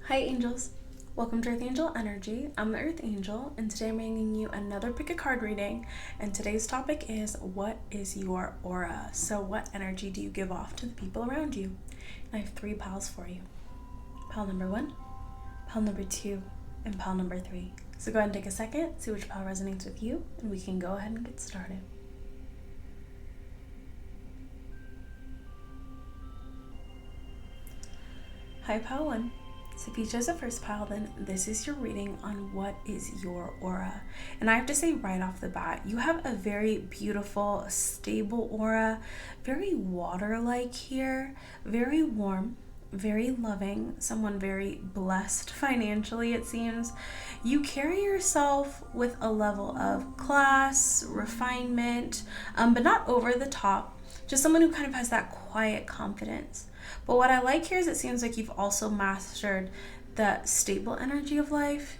Hi angels, welcome to Earth Angel Energy. I'm the Earth Angel and today I'm bringing you another pick a card reading, and today's topic is what is your aura? So what energy do you give off to the people around you? And I have 3 piles for you. Pile number 1, pile number 2, and pile number 3. So go ahead and take a second, see which pile resonates with you, and we can go ahead and get started. Hi pile 1. So if you chose the first pile, then this is your reading on what is your aura. And I have to say right off the bat, you have a very beautiful, stable aura, very water-like here, very warm, very loving, someone very blessed financially, it seems. You carry yourself with a level of class, refinement, but not over the top, just someone who kind of has that quiet confidence. But what I like here is it seems like you've also mastered the stable energy of life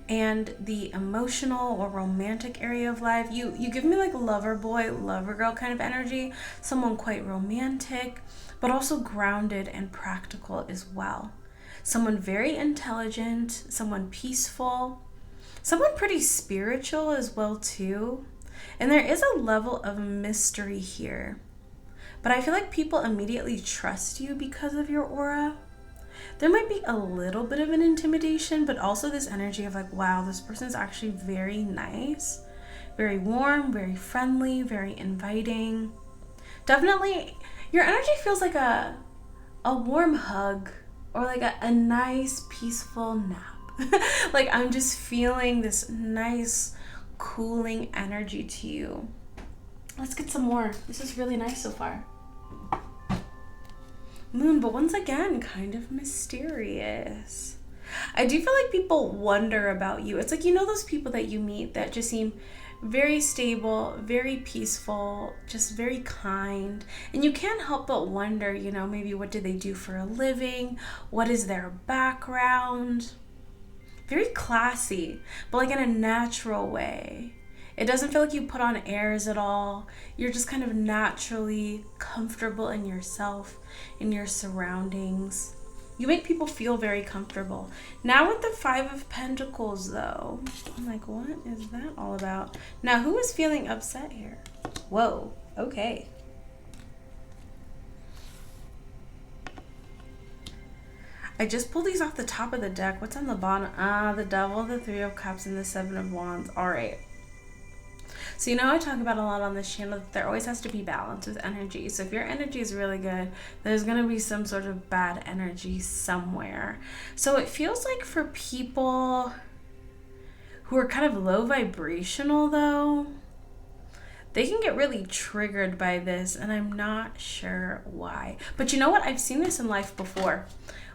and the emotional or romantic area of life. You give me like lover boy, lover girl kind of energy, someone quite romantic, but also grounded and practical as well. Someone very intelligent, someone peaceful, someone pretty spiritual as well too. And there is a level of mystery here. But I feel like people immediately trust you because of your aura. There might be a little bit of an intimidation, but also this energy of like, wow, this person's actually very nice, very warm, very friendly, very inviting. Definitely, your energy feels like a warm hug or like a nice, peaceful nap. Like I'm just feeling this nice, cooling energy to you. Let's get some more. This is really nice so far. Moon, but once again, kind of mysterious. I do feel like people wonder about you. It's like, you know, those people that you meet that just seem very stable, very peaceful, just very kind. And you can't help but wonder, you know, maybe what do they do for a living? What is their background? Very classy, but like in a natural way. It doesn't feel like you put on airs at all. You're just kind of naturally comfortable in yourself, in your surroundings. You make people feel very comfortable. Now with the 5 of Pentacles though, I'm like, what is that all about? Now who is feeling upset here? Whoa, okay. I just pulled these off the top of the deck. What's on the bottom? The Devil, the 3 of Cups, and the 7 of Wands. All right. So you know I talk about a lot on this channel that there always has to be balance with energy. So if your energy is really good, there's going to be some sort of bad energy somewhere. So it feels like for people who are kind of low vibrational though, they can get really triggered by this, and I'm not sure why. But you know what? I've seen this in life before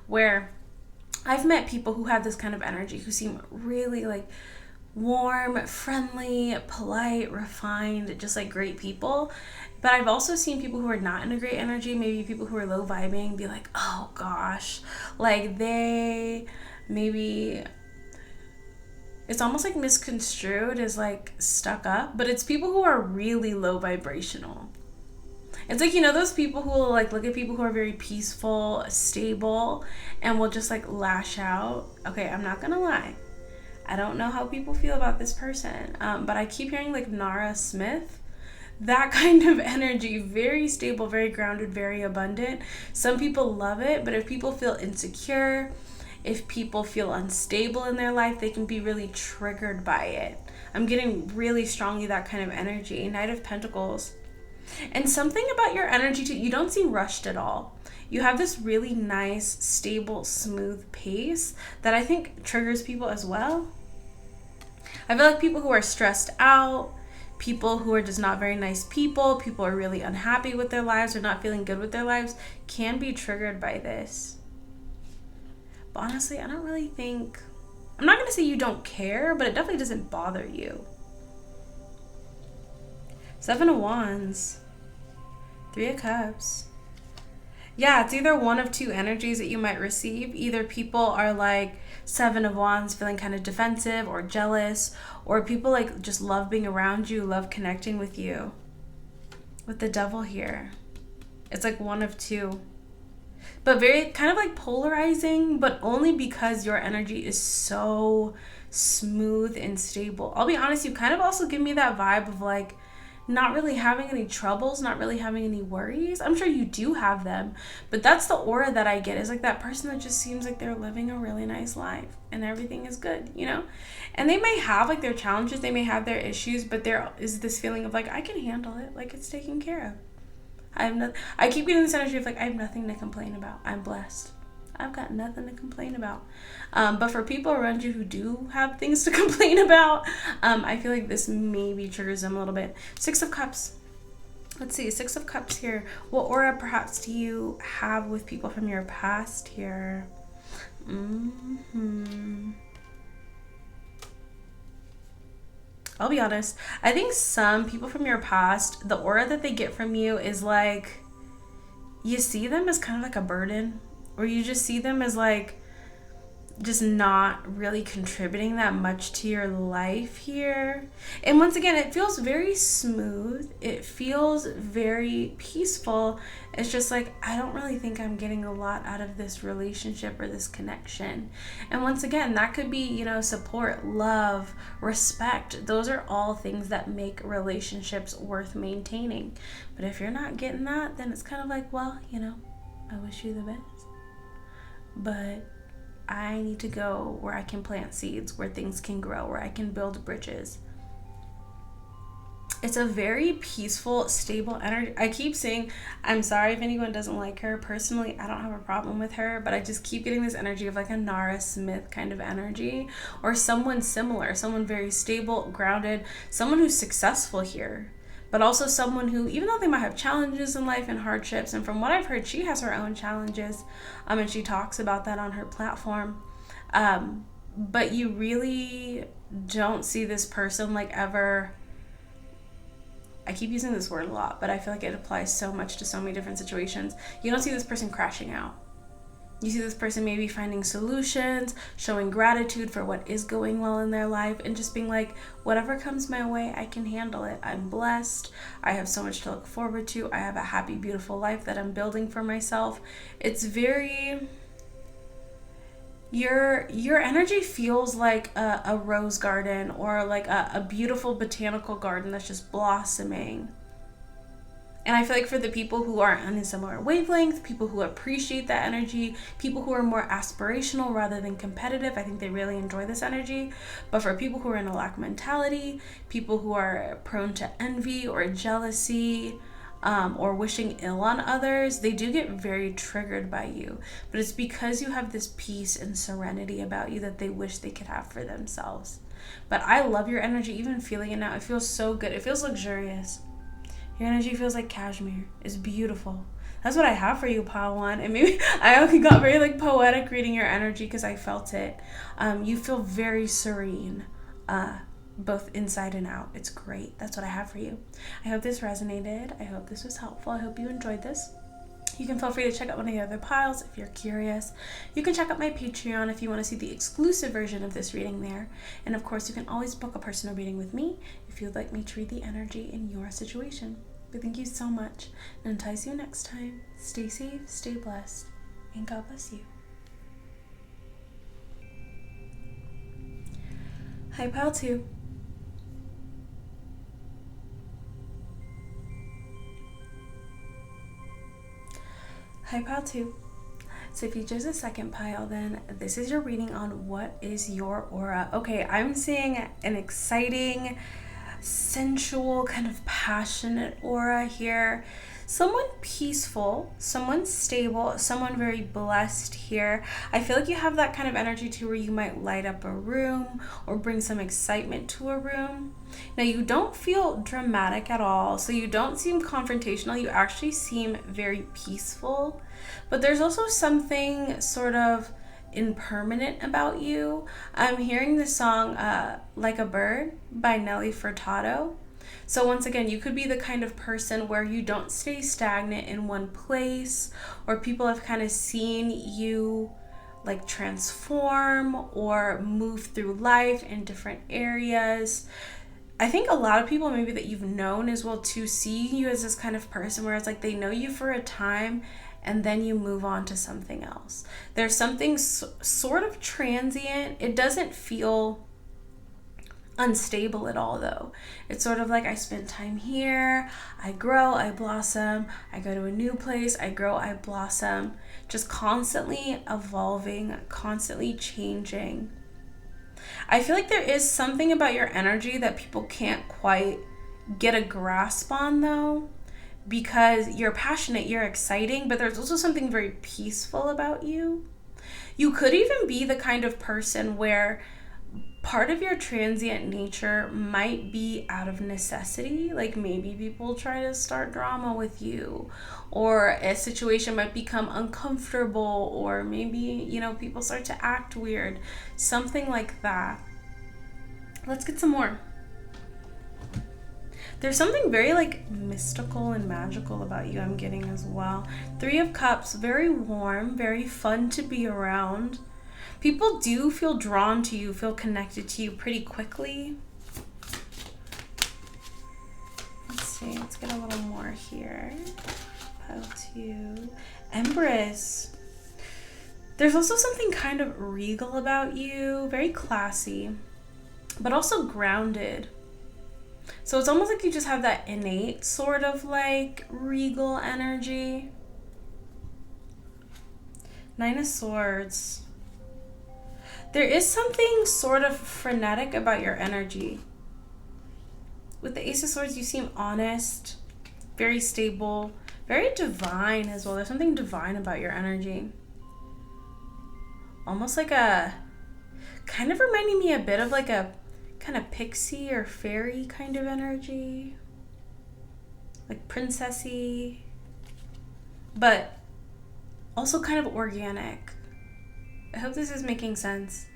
where I've met people who have this kind of energy who seem really like warm, friendly, polite, refined, just like great people. But I've also seen people who are not in a great energy, maybe people who are low vibing, be like, oh gosh, like they maybe, it's almost like misconstrued as like stuck up, but it's people who are really low vibrational. It's like, you know, those people who will like look at people who are very peaceful, stable, and will just like lash out. Okay, I'm not gonna lie, I don't know how people feel about this person, but I keep hearing like Nara Smith, that kind of energy, very stable, very grounded, very abundant. Some people love it, but if people feel insecure, if people feel unstable in their life, they can be really triggered by it. I'm getting really strongly that kind of energy. Knight of Pentacles. And something about your energy too, you don't seem rushed at all. You have this really nice, stable, smooth pace that I think triggers people as well. I feel like people who are stressed out, people who are just not very nice people who are really unhappy with their lives or not feeling good with their lives can be triggered by this. But honestly, I don't really think, I'm not going to say you don't care, but it definitely doesn't bother you. 7 of Wands, 3 of Cups. Yeah, it's either one of 2 energies that you might receive. Either people are like 7 of Wands feeling kind of defensive or jealous, or people like just love being around you, love connecting with you. With the Devil here, it's like one of 2. but very kind of like polarizing, but only because your energy is so smooth and stable. I'll be honest, you kind of also give me that vibe of like not really having any troubles, not really having any worries. I'm sure you do have them, but that's the aura that I get, is like that person that just seems like they're living a really nice life and everything is good, you know? And they may have like their challenges, they may have their issues, but there is this feeling of like, I can handle it, like it's taken care of. I keep getting this energy of like, I have nothing to complain about. I'm blessed. I've got nothing to complain about. But for people around you who do have things to complain about, I feel like this maybe triggers them a little bit. 6 of Cups. Let's see, 6 of Cups here. What aura perhaps do you have with people from your past here? I'll be honest. I think some people from your past, the aura that they get from you is like, you see them as kind of like a burden, or you just see them as like just not really contributing that much to your life here. And once again, it feels very smooth. It feels very peaceful. It's just like, I don't really think I'm getting a lot out of this relationship or this connection. And once again, that could be, you know, support, love, respect. Those are all things that make relationships worth maintaining. But if you're not getting that, then it's kind of like, well, you know, I wish you the best, but I need to go where I can plant seeds, where things can grow, where I can build bridges. It's a very peaceful, stable energy. I keep saying, I'm sorry if anyone doesn't like her. Personally, I don't have a problem with her, but I just keep getting this energy of like a Nara Smith kind of energy, or someone similar, someone very stable, grounded, someone who's successful here, but also someone who, even though they might have challenges in life and hardships, and from what I've heard, she has her own challenges, and she talks about that on her platform, but you really don't see this person like ever, I keep using this word a lot, but I feel like it applies so much to so many different situations. You don't see this person crashing out. You see this person maybe finding solutions, showing gratitude for what is going well in their life, and just being like, whatever comes my way, I can handle it. I'm blessed. I have so much to look forward to. I have a happy, beautiful life that I'm building for myself. It's very... Your energy feels like a rose garden, or like a beautiful botanical garden that's just blossoming. And I feel like for the people who are on a similar wavelength, people who appreciate that energy, people who are more aspirational rather than competitive, I think they really enjoy this energy. But for people who are in a lack mentality, people who are prone to envy or jealousy, or wishing ill on others, they do get very triggered by you. But it's because you have this peace and serenity about you that they wish they could have for themselves. But I love your energy, even feeling it now. It feels so good. It feels luxurious. Your energy feels like cashmere. It's beautiful. That's what I have for you, Pile 1. And maybe I got very like poetic reading your energy because I felt it. You feel very serene, both inside and out. It's great. That's what I have for you. I hope this resonated. I hope this was helpful. I hope you enjoyed this. You can feel free to check out one of the other piles if you're curious. You can check out my Patreon if you want to see the exclusive version of this reading there. And of course, you can always book a personal reading with me if you'd like me to read the energy in your situation. But thank you so much. And until I see you next time, stay safe, stay blessed, and God bless you. Hi, Pile 2. Hi, Pile 2. So if you chose a second pile, then this is your reading on what is your aura. Okay, I'm seeing an exciting, sensual, kind of passionate aura here. Someone peaceful, someone stable, someone very blessed here. I feel like you have that kind of energy too, where you might light up a room or bring some excitement to a room. Now, you don't feel dramatic at all, so you don't seem confrontational. You actually seem very peaceful, but there's also something sort of impermanent about you. I'm hearing the song Like a Bird by Nelly Furtado. So once again, you could be the kind of person where you don't stay stagnant in one place, or people have kind of seen you like transform or move through life in different areas. I think a lot of people maybe that you've known as well to see you as this kind of person where it's like they know you for a time and then you move on to something else. There's something sort of transient. It doesn't feel unstable at all, though. It's sort of like I spend time here, I grow, I blossom, I go to a new place, I grow, I blossom, just constantly evolving, constantly changing. I feel like there is something about your energy that people can't quite get a grasp on, though, because you're passionate, you're exciting, but there's also something very peaceful about you. You could even be the kind of person where part of your transient nature might be out of necessity. Like maybe people try to start drama with you, or a situation might become uncomfortable, or maybe, you know, people start to act weird. Something like that. Let's get some more. There's something very like mystical and magical about you I'm getting as well. 3 of Cups, very warm, very fun to be around. People do feel drawn to you, feel connected to you pretty quickly. Let's see, let's get a little more here. Pile 2. Empress. There's also something kind of regal about you, very classy, but also grounded. So it's almost like you just have that innate sort of like regal energy. 9 of Swords. There is something sort of frenetic about your energy. With the Ace of Swords, you seem honest, very stable, very divine as well. There's something divine about your energy. Almost like a, kind of reminding me a bit of like a kind of pixie or fairy kind of energy. Like princessy, but also kind of organic. I hope this is making sense.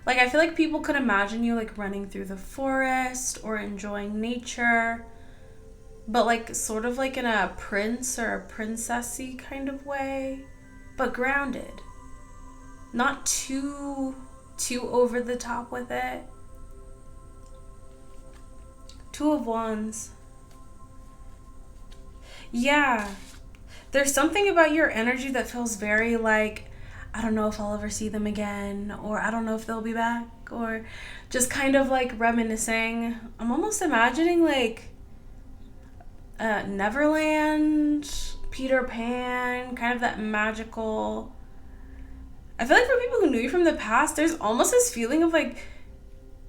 Like, I feel like people could imagine you like running through the forest or enjoying nature, but like sort of like in a prince or a princessy kind of way, but grounded. Not too over the top with it. 2 of Wands. Yeah. There's something about your energy that feels very like, I don't know if I'll ever see them again, or I don't know if they'll be back, or just kind of like reminiscing. I'm almost imagining like Neverland, Peter Pan, kind of that magical. I feel like for people who knew you from the past, there's almost this feeling of like,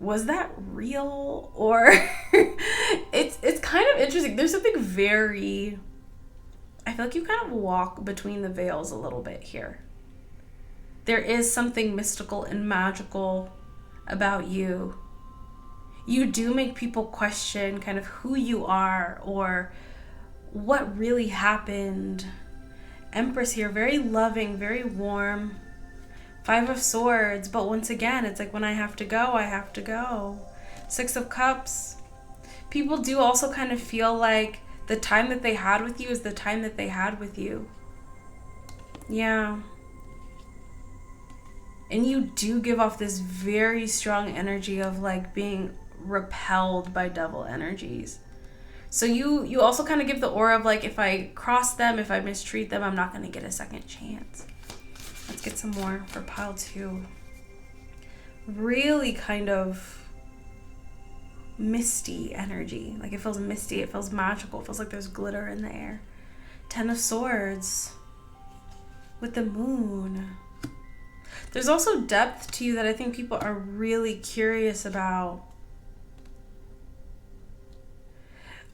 was that real? Or it's kind of interesting. There's something very, I feel like you kind of walk between the veils a little bit here. There is something mystical and magical about you. You do make people question kind of who you are or what really happened. Empress here, very loving, very warm. 5 of Swords, but once again, it's like when I have to go, I have to go. 6 of Cups. People do also kind of feel like the time that they had with you is the time that they had with you. Yeah. And you do give off this very strong energy of like being repelled by devil energies. So you also kind of give the aura of like, if I cross them, if I mistreat them, I'm not going to get a second chance. Let's get some more for pile 2. Really kind of misty energy. Like it feels misty, it feels magical, it feels like there's glitter in the air. 10 of Swords with the moon. There's also depth to you that I think people are really curious about.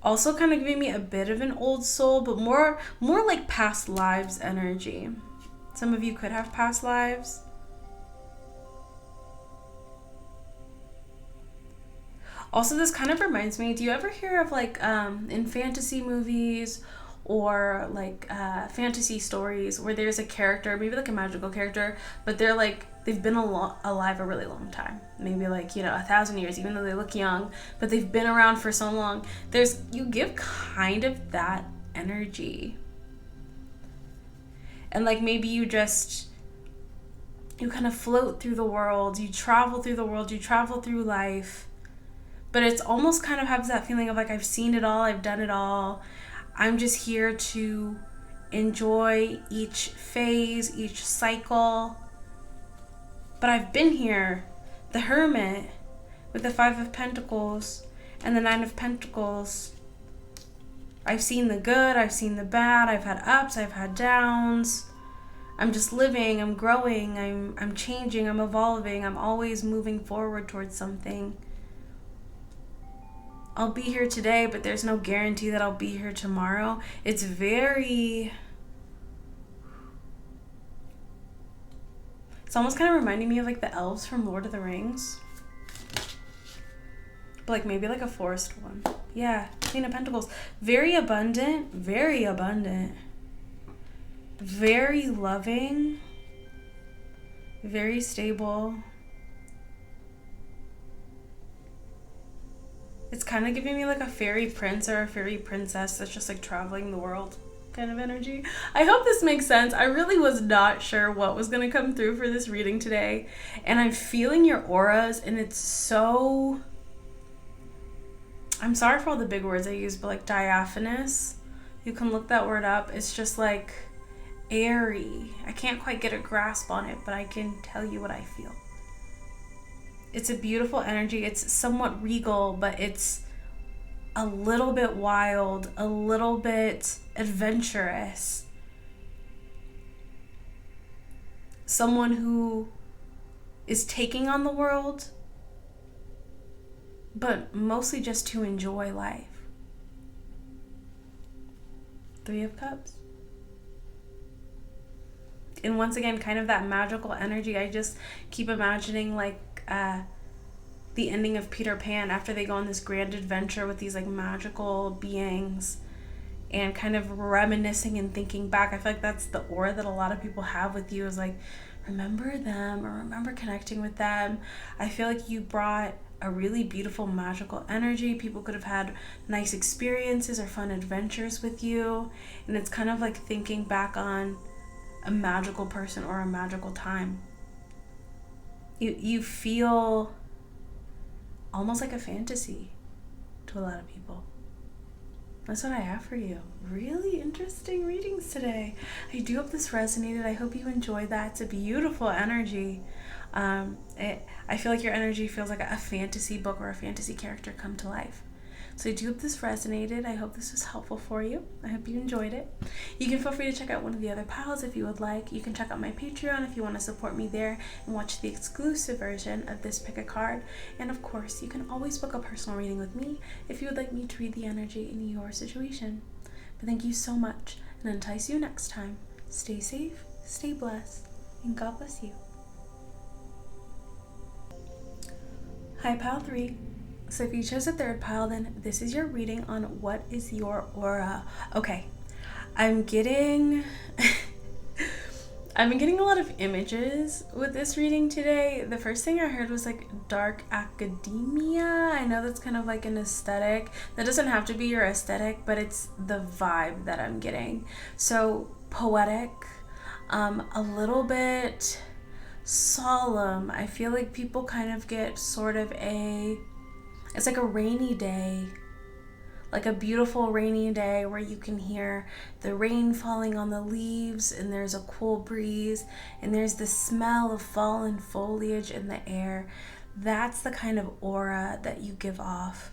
Also kind of giving me a bit of an old soul, but more like past lives energy. Some of you could have past lives. Also, this kind of reminds me, do you ever hear of like in fantasy movies or like fantasy stories where there's a character, maybe like a magical character, but they're like, they've been alive a really long time, maybe like, 1,000 years, even though they look young, but they've been around for so long. You give kind of that energy. And like maybe you kind of float through the world, you travel through the world, you travel through life, but it's almost kind of has that feeling of like, I've seen it all, I've done it all. I'm just here to enjoy each phase, each cycle. But I've been here, the Hermit, with the Five of Pentacles and the Nine of Pentacles. I've seen the good, I've seen the bad, I've had ups, I've had downs. I'm just living, I'm growing, I'm changing, I'm evolving, I'm always moving forward towards something. I'll be here today, but there's no guarantee that I'll be here tomorrow. It's almost kind of reminding me of like the elves from Lord of the Rings. But like maybe like a forest one. Yeah, Queen of Pentacles. Very abundant, very abundant. Very loving. Very stable. It's kind of giving me like a fairy prince or a fairy princess that's just like traveling the world kind of energy. I hope this makes sense. I really was not sure what was going to come through for this reading today. And I'm feeling your auras, and it's so... I'm sorry for all the big words I use, but like diaphanous. You can look that word up. It's just like airy. I can't quite get a grasp on it, but I can tell you what I feel. It's a beautiful energy. It's somewhat regal, but it's a little bit wild, a little bit adventurous. Someone who is taking on the world, but mostly just to enjoy life. Three of Cups. And once again, kind of that magical energy. I just keep imagining like the ending of Peter Pan after they go on this grand adventure with these like magical beings, and kind of reminiscing and thinking back. I feel like that's the aura that a lot of people have with you, is like remember them or remember connecting with them. I feel like you brought a really beautiful magical energy. People could have had nice experiences or fun adventures with you, and it's kind of like thinking back on a magical person or a magical time. You feel almost like a fantasy to a lot of people. That's what I have for you. Really interesting readings today. I do hope this resonated. I hope you enjoyed that. It's a beautiful energy. I feel like your energy feels like a fantasy book or a fantasy character come to life. So I do hope this resonated. I hope this was helpful for you. I hope you enjoyed it. You can feel free to check out one of the other piles if you would like. You can check out my Patreon if you want to support me there and watch the exclusive version of this pick a card. And of course, you can always book a personal reading with me if you would like me to read the energy in your situation. But thank you so much, and until I see you next time, stay safe, stay blessed, and God bless you. Hi, Pile 3. So if you chose a third pile, then this is your reading on what is your aura. Okay, I'm getting a lot of images with this reading today. The first thing I heard was like dark academia. I know that's kind of like an aesthetic. That doesn't have to be your aesthetic, but it's the vibe that I'm getting. So poetic, a little bit solemn. I feel like people kind of get sort of it's like a rainy day, like a beautiful rainy day where you can hear the rain falling on the leaves, and there's a cool breeze, and there's the smell of fallen foliage in the air. That's the kind of aura that you give off.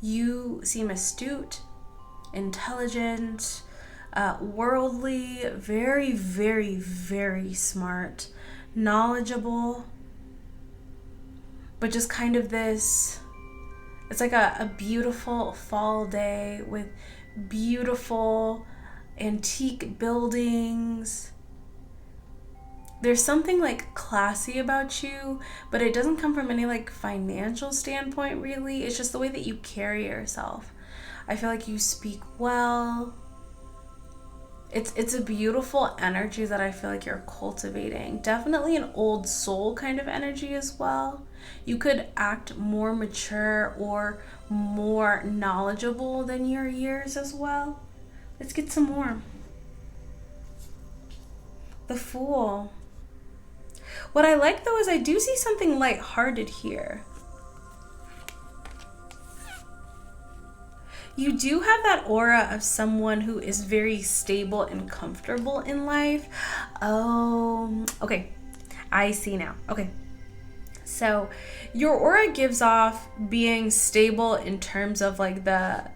You seem astute, intelligent, worldly, very, very, very smart, knowledgeable, but just kind of this... It's like a beautiful fall day with beautiful antique buildings. There's something like classy about you, but it doesn't come from any like financial standpoint really. It's just the way that you carry yourself. I feel like you speak well. It's a beautiful energy that I feel like you're cultivating. Definitely an old soul kind of energy as well. You could act more mature or more knowledgeable than your years as well. Let's get some more. The Fool. What I like though is I do see something lighthearted here. You do have that aura of someone who is very stable and comfortable in life. Oh, okay. I see now. Okay. So your aura gives off being stable in terms of like the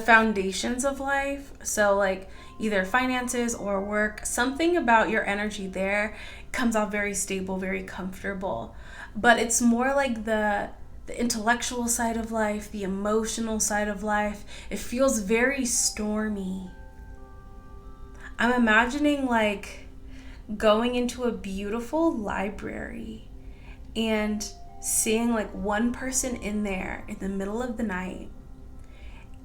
foundations of life. So like either finances or work, something about your energy there comes off very stable, very comfortable. But it's more like the intellectual side of life, the emotional side of life. It feels very stormy. I'm imagining like going into a beautiful library and seeing like one person in there in the middle of the night,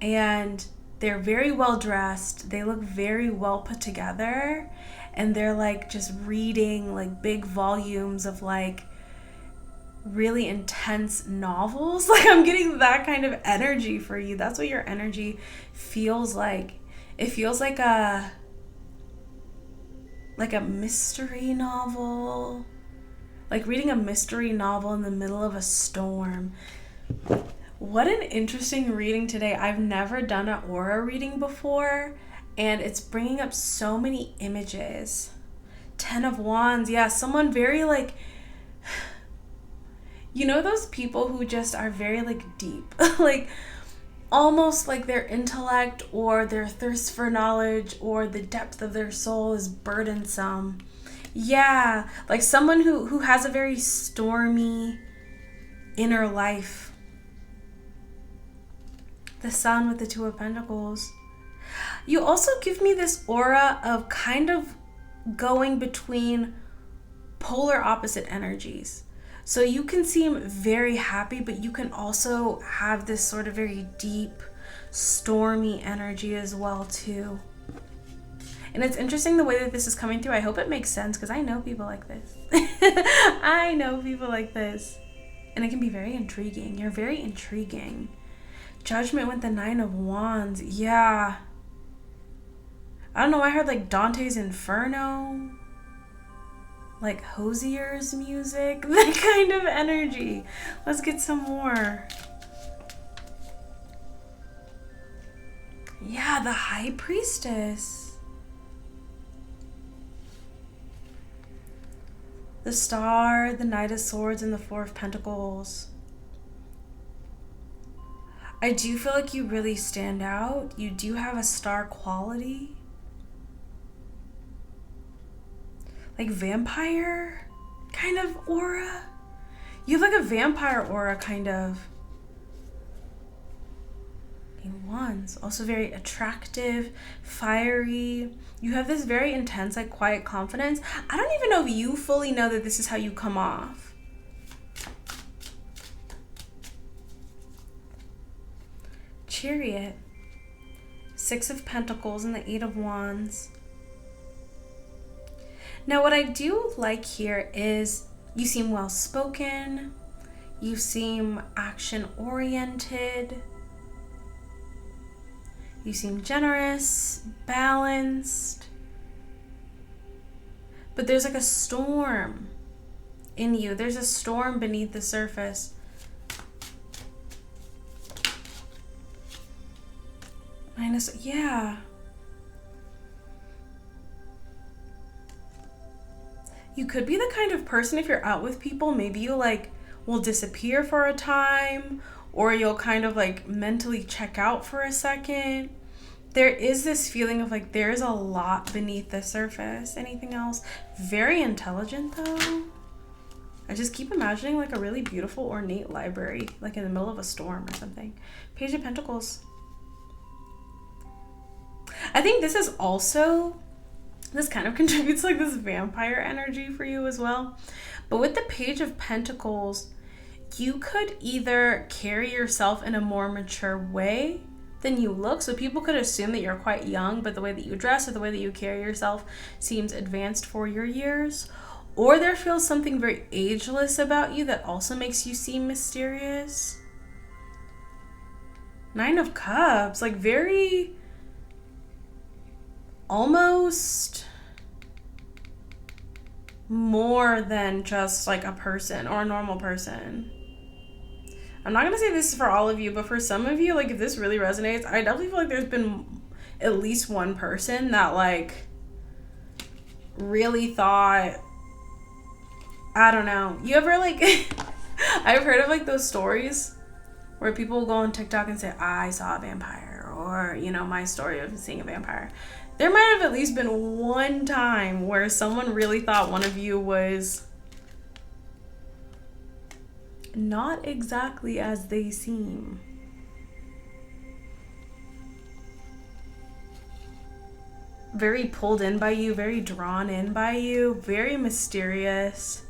and they're very well dressed, they look very well put together, and they're like just reading like big volumes of like really intense novels. Like I'm getting that kind of energy for you. That's what your energy feels like. It feels like a mystery novel. Like reading a mystery novel in the middle of a storm. What an interesting reading today. I've never done an aura reading before, and it's bringing up so many images. 10 of Wands. Yeah, someone very like, you know, those people who just are very like deep, like almost like their intellect or their thirst for knowledge or the depth of their soul is burdensome. Yeah, like someone who has a very stormy inner life. The Sun with the Two of Pentacles. You also give me this aura of kind of going between polar opposite energies. So you can seem very happy, but you can also have this sort of very deep, stormy energy as well too. And it's interesting the way that this is coming through. I hope it makes sense because I know people like this. I know people like this. And it can be very intriguing. You're very intriguing. Judgment with the 9 of Wands. Yeah. I don't know. I heard like Dante's Inferno. Like Hosier's music. That kind of energy. Let's get some more. Yeah, the High Priestess. The Star, the Knight of Swords, and the Four of Pentacles. I do feel like you really stand out. You do have a star quality. Like vampire kind of aura. You have like a vampire aura kind of. In Wands. Also very attractive, fiery. You have this very intense, like quiet confidence. I don't even know if you fully know that this is how you come off. Chariot. 6 of Pentacles and the 8 of Wands. Now what I do like here is you seem well spoken. You seem action oriented. You seem generous, balanced. But there's like a storm in you. There's a storm beneath the surface. Yeah. You could be the kind of person, if you're out with people, maybe you like will disappear for a time, or you'll kind of like mentally check out for a second. There is this feeling of like there's a lot beneath the surface. Anything else? Very intelligent though. I just keep imagining like a really beautiful ornate library, like in the middle of a storm or something. Page of Pentacles. I think this is also, this kind of contributes like this vampire energy for you as well. But with the Page of Pentacles, you could either carry yourself in a more mature way than you look. So people could assume that you're quite young, but the way that you dress or the way that you carry yourself seems advanced for your years. Or there feels something very ageless about you that also makes you seem mysterious. 9 of Cups, like very, almost more than just like a person or a normal person. I'm not going to say this is for all of you, but for some of you, like, if this really resonates, I definitely feel like there's been at least one person that, like, really thought, I don't know. You ever, like, I've heard of, like, those stories where people will go on TikTok and say, I saw a vampire, or, you know, my story of seeing a vampire. There might have at least been one time where someone really thought one of you was not exactly as they seem. Very pulled in by you, very drawn in by you, very mysterious.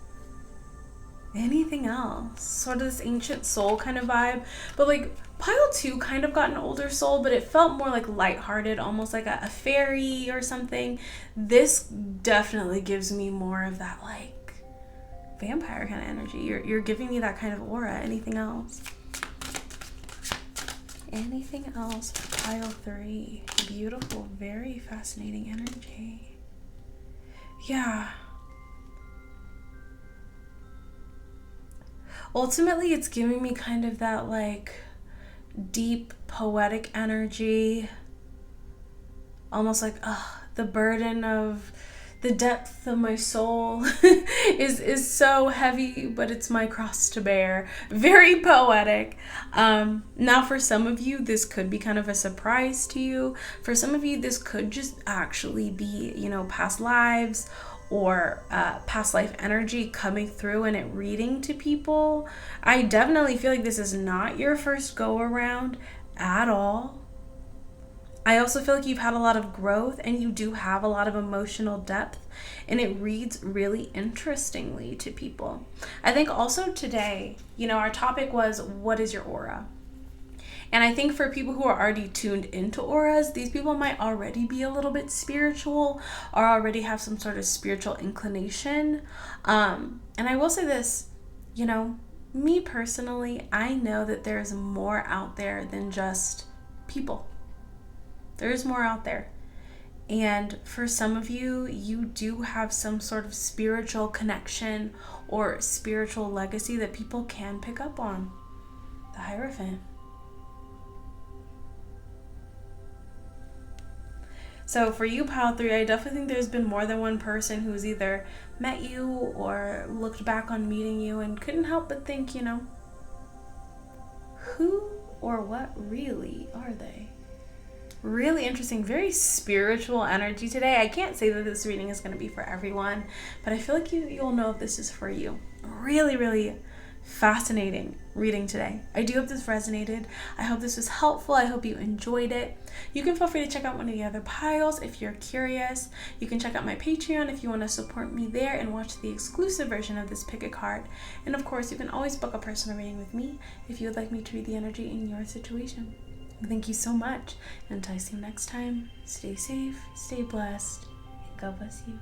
Anything else? Sort of this ancient soul kind of vibe. But like pile 2 kind of got an older soul, but it felt more like lighthearted, almost like a fairy or something. This definitely gives me more of that like vampire kind of energy. You're giving me that kind of aura. Anything else? Anything else for pile 3? Beautiful, very fascinating energy. Yeah. Ultimately, it's giving me kind of that like deep poetic energy. Almost like, the burden of the depth of my soul is so heavy, but it's my cross to bear. Very poetic. Now for some of you, this could be kind of a surprise to you. For some of you, this could just actually be, you know, past lives or past life energy coming through and it reading to people. I definitely feel like this is not your first go around at all. I also feel like you've had a lot of growth and you do have a lot of emotional depth, and it reads really interestingly to people. I think also today, you know, our topic was, what is your aura? And I think for people who are already tuned into auras, these people might already be a little bit spiritual or already have some sort of spiritual inclination. And I will say this, you know, me personally, I know that there's more out there than just people. There's more out there. And for some of you, you do have some sort of spiritual connection or spiritual legacy that people can pick up on. The Hierophant. So for you, pile 3, I definitely think there's been more than one person who's either met you or looked back on meeting you and couldn't help but think, you know, who or what really are they? Really interesting, very spiritual energy today. I can't say that this reading is going to be for everyone, but I feel like you'll know if this is for you. Really, really fascinating reading today. I do hope this resonated. I hope this was helpful. I hope you enjoyed it. You can feel free to check out one of the other piles if you're curious. You can check out my Patreon if you want to support me there and watch the exclusive version of this Pick a Card. And of course, you can always book a personal reading with me if you would like me to read the energy in your situation. Thank you so much. Until I see you next time, stay safe, stay blessed, and God bless you.